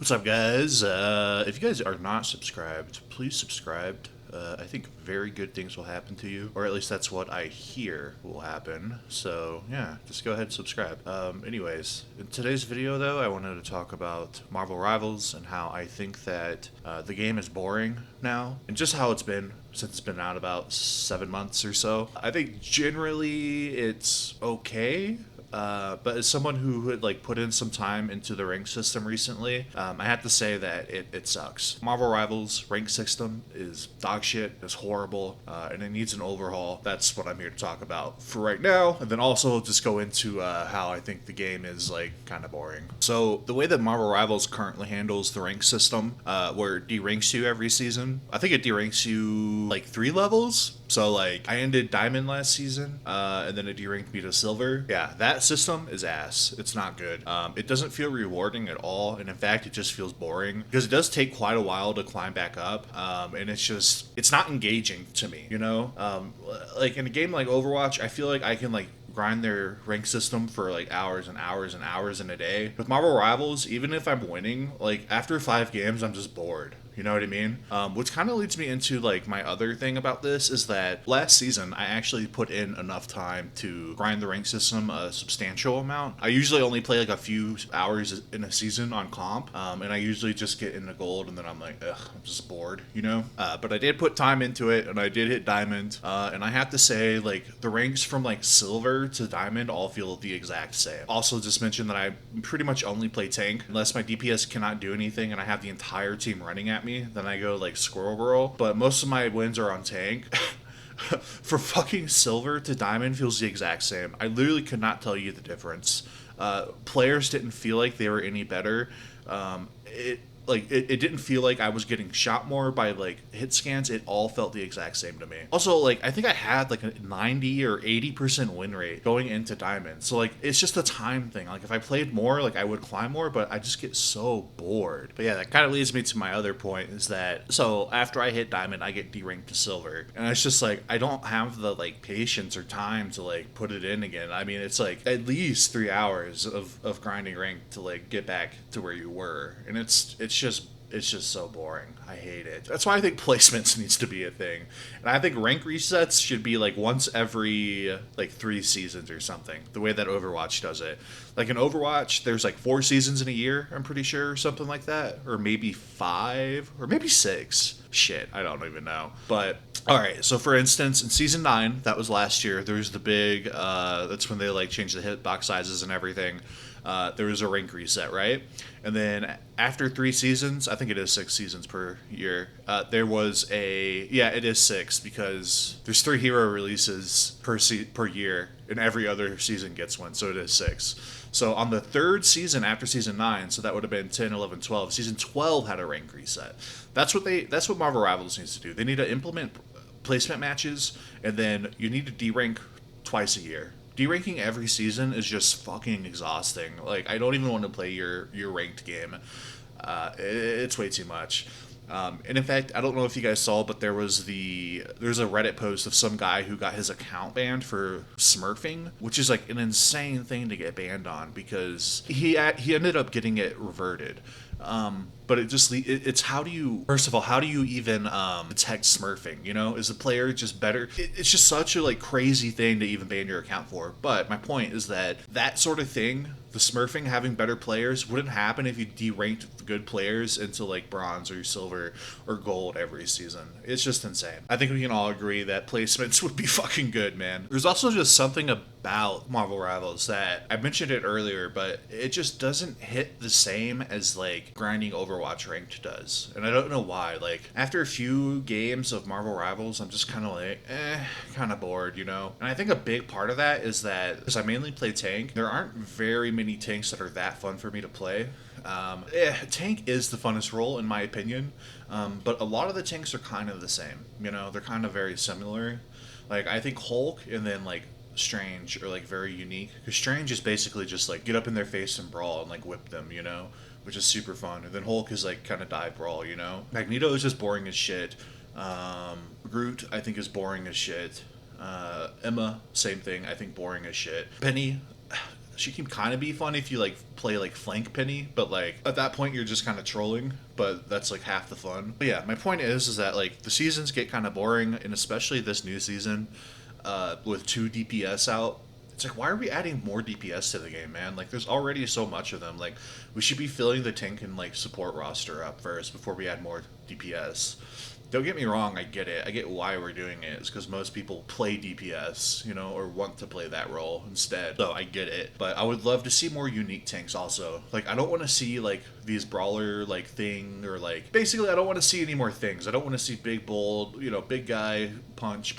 What's up, guys? If you guys are not subscribed, please subscribe. I think very good things will happen to you, or at least that's what I hear will happen. So, yeah, just go ahead and subscribe. Anyways, in today's video, though, I wanted to talk about Marvel Rivals and how I think that the game is boring now, and just how it's been since it's been out about 7 months or so. I think generally it's okay. But as someone who had like put in some time into the rank system recently, I have to say that it sucks. Marvel Rivals rank system is dog shit, it's horrible, and it needs an overhaul. That's what I'm here to talk about for right now, and then also just go into how I think the game is like kind of boring. So the way that Marvel Rivals currently handles the rank system, where it deranks you every season, I think it deranks you like 3 levels. So like I ended diamond last season, and then it deranked me to silver. Yeah, that system is ass. It's not good. It doesn't feel rewarding at all, and in fact, it just feels boring because it does take quite a while to climb back up, and it's not engaging to me. Like in a game like Overwatch, I feel like I can like grind their rank system for like hours and hours and hours in a day. With Marvel Rivals, even if I'm winning, like after 5 games, I'm just bored. You know what I mean? Which kind of leads me into like my other thing about this is that last season I actually put in enough time to grind the rank system a substantial amount. I usually only play like a few hours in a season on comp, and I usually just get into gold and then I'm like, ugh, I'm just bored, you know? But I did put time into it and I did hit diamond, and I have to say like the ranks from like silver to diamond all feel the exact same. Also, just mention that I pretty much only play tank unless my DPS cannot do anything and I have the entire team running at me. Then I go like squirrel roll. But most of my wins are on tank. For fucking silver to diamond feels the exact same. I literally could not tell you the difference. Players didn't feel like they were any better. It didn't feel like I was getting shot more by like hit scans. It all felt the exact same to me. Also, like I think I had like a 90 or 80% win rate going into diamond. So like it's just a time thing. Like if I played more, like I would climb more, but I just get so bored. But yeah, that kind of leads me to my other point is that so after I hit diamond, I get deranked to silver. And it's just like I don't have the like patience or time to like put it in again. I mean, it's like at least 3 hours of grinding rank to like get back to where you were. And it's just so boring. I hate it. That's why I think placements needs to be a thing. And I think rank resets should be like once every like 3 seasons or something. The way that Overwatch does it. Like in Overwatch, there's like 4 seasons in a year, I'm pretty sure, or something like that. Or maybe 5, or maybe 6. Shit, I don't even know. But alright, so for instance, in season 9, that was last year, there was the big that's when they like changed the hitbox sizes and everything. There was a rank reset, right? And then after 3 seasons, I think it is 6 seasons per year. There was it is 6 because there's 3 hero releases per year, and every other season gets one, so it is 6. So on the 3rd season after season 9, so that would have been 10, 11, 12. Season 12 had a rank reset. That's what Marvel Rivals needs to do. They need to implement placement matches, and then you need to derank twice a year. Deranking every season is just fucking exhausting. Like I don't even want to play your ranked game. It's way too much. And in fact, I don't know if you guys saw, but there's a Reddit post of some guy who got his account banned for smurfing, which is like an insane thing to get banned on because he ended up getting it reverted. But it's how do you even detect smurfing? You know, is the player just better? It's just such a like crazy thing to even ban your account for. But my point is that sort of thing, the smurfing having better players, wouldn't happen if you deranked good players into like bronze or silver or gold every season. It's just insane. I think we can all agree that placements would be fucking good, man. There's also just something about Marvel Rivals that I mentioned it earlier, but it just doesn't hit the same as like grinding Overwatch ranked does. And I don't know why. Like after a few games of Marvel Rivals, I'm just kind of like, kind of bored, you know? And I think a big part of that is that because I mainly play tank, there aren't very many tanks that are that fun for me to play. Tank is the funnest role in my opinion, but a lot of the tanks are kind of the same. You know, they're kind of very similar. Like I think Hulk and then like Strange are like very unique because Strange is basically just like get up in their face and brawl and like whip them, you know, which is super fun. And then Hulk is like kind of die brawl, you know. Magneto is just boring as shit. Groot I think is boring as shit. Emma, same thing. I think boring as shit. Penny, she can kind of be fun if you like play like flank Penny, but like at that point you're just kind of trolling. But that's like half the fun. But yeah, my point is that like the seasons get kind of boring, and especially this new season, with 2 DPS out. It's like, why are we adding more DPS to the game, man? Like, there's already so much of them. Like, we should be filling the tank and like support roster up first before we add more DPS. Don't get me wrong, I get it. I get why we're doing it. It's because most people play DPS, you know, or want to play that role instead. So I get it. But I would love to see more unique tanks also. Like, I don't want to see, like, these brawler, like, thing, or, like, basically, I don't want to see any more things. I don't want to see big, bold, you know, big guy, punch.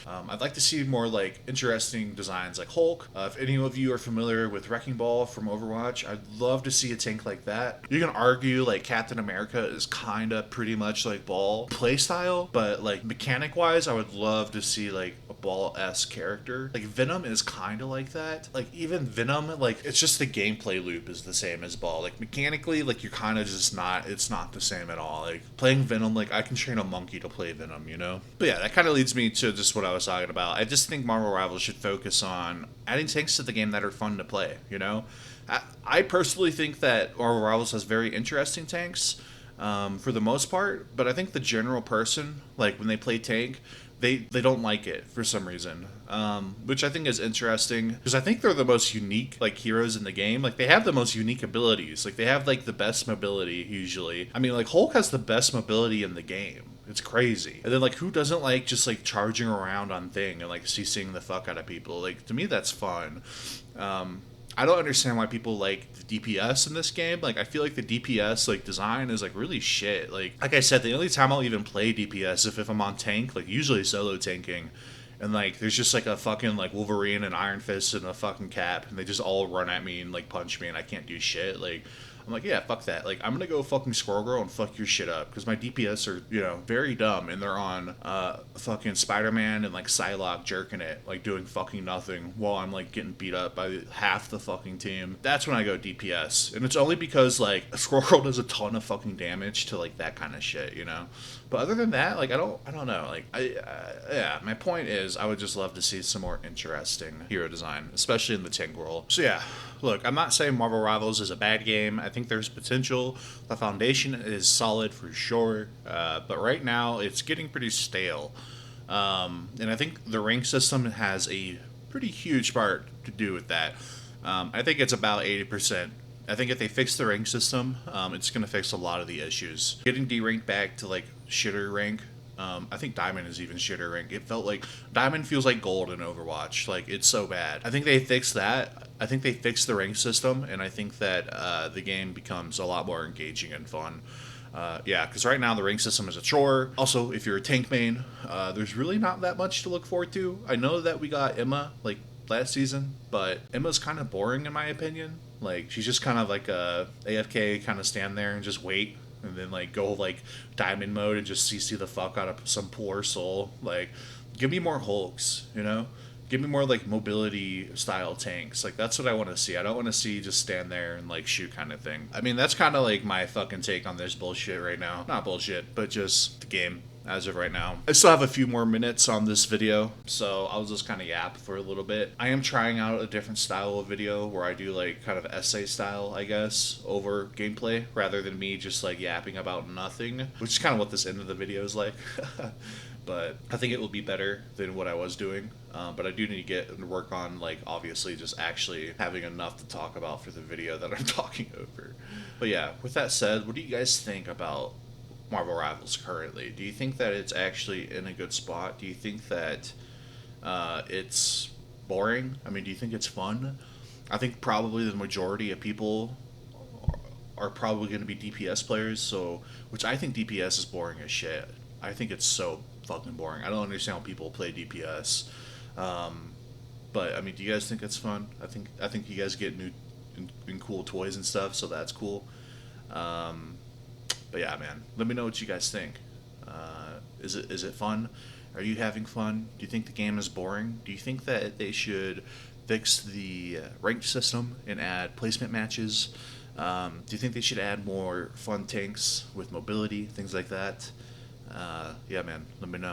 I'd like to see more, like, interesting designs like Hulk. If any of you are familiar with Wrecking Ball from Overwatch, I'd love to see a tank like that. You can argue, like, Captain America is kind of pretty much like Ball style, but like mechanic wise, I would love to see like a Ball-esque character. Like Venom is kind of like that. Like even Venom, like it's just the gameplay loop is the same as Ball. Like mechanically, like you're kind of just not. It's not the same at all. Like playing Venom, like I can train a monkey to play Venom, you know. But yeah, that kind of leads me to just what I was talking about. I just think Marvel Rivals should focus on adding tanks to the game that are fun to play. You know, I personally think that Marvel Rivals has very interesting tanks. For the most part, but I think the general person, like when they play tank, they don't like it for some reason, which I think is interesting because I think they're the most unique like heroes in the game. Like they have the most unique abilities. Like they have like the best mobility usually. I mean, like Hulk has the best mobility in the game. It's crazy. And then like who doesn't like just like charging around on thing and like CCing the fuck out of people? Like to me that's fun. I don't understand why people like the DPS in this game. Like, I feel like the DPS, like, design is, like, really shit. Like I said, the only time I'll even play DPS if I'm on tank, like, usually solo tanking. And, like, there's just, like, a fucking, like, Wolverine and Iron Fist and a fucking Cap. And they just all run at me and, like, punch me and I can't do shit. Like, I'm like, yeah, fuck that. Like, I'm gonna go fucking Squirrel Girl and fuck your shit up. Because my DPS are, you know, very dumb. And they're on fucking Spider-Man and, like, Psylocke jerking it. Like, doing fucking nothing while I'm, like, getting beat up by half the fucking team. That's when I go DPS. And it's only because, like, Squirrel Girl does a ton of fucking damage to, like, that kind of shit, you know? But other than that, like, I don't know. Like, yeah, my point is I would just love to see some more interesting hero design, especially in the tank role. So, yeah. Look, I'm not saying Marvel Rivals is a bad game. I think there's potential. The foundation is solid for sure. But right now, it's getting pretty stale. And I think the rank system has a pretty huge part to do with that. I think it's about 80%. I think if they fix the rank system, it's going to fix a lot of the issues. Getting D-ranked back to, like, shitter rank. I think Diamond is even shitter rank. It felt like Diamond feels like gold in Overwatch. Like, it's so bad. I think they fixed that. I think they fixed the rank system, and I think that the game becomes a lot more engaging and fun. Yeah, because right now the rank system is a chore. Also, if you're a tank main, there's really not that much to look forward to. I know that we got Emma, like, last season, but Emma's kind of boring in my opinion. Like, she's just kind of like a AFK, kind of stand there and just wait. And then, like, go, like, diamond mode and just CC the fuck out of some poor soul. Like, give me more Hulks, you know? Give me more, like, mobility style tanks. Like, that's what I want to see. I don't want to see just stand there and, like, shoot kind of thing. I mean, that's kind of, like, my fucking take on this bullshit right now. Not bullshit, but just the game as of right now. I still have a few more minutes on this video, so I'll just kind of yap for a little bit. I am trying out a different style of video where I do like kind of essay style, I guess, over gameplay rather than me just like yapping about nothing, which is kind of what this end of the video is like. But I think it will be better than what I was doing. But I do need to get and work on, like, obviously just actually having enough to talk about for the video that I'm talking over. But yeah, with that said, what do you guys think about Marvel Rivals currently? Do you think that it's actually in a good spot? Do you think that it's boring? I mean, do you think it's fun? I think probably the majority of people are probably going to be DPS players, so which I think DPS is boring as shit. I think it's so fucking boring. I don't understand how people play DPS. But I mean, do you guys think it's fun? I think you guys get new and cool toys and stuff, so that's cool. But yeah, man, let me know what you guys think. Is it fun? Are you having fun? Do you think the game is boring? Do you think that they should fix the ranked system and add placement matches? Do you think they should add more fun tanks with mobility, things like that? Yeah, man, let me know.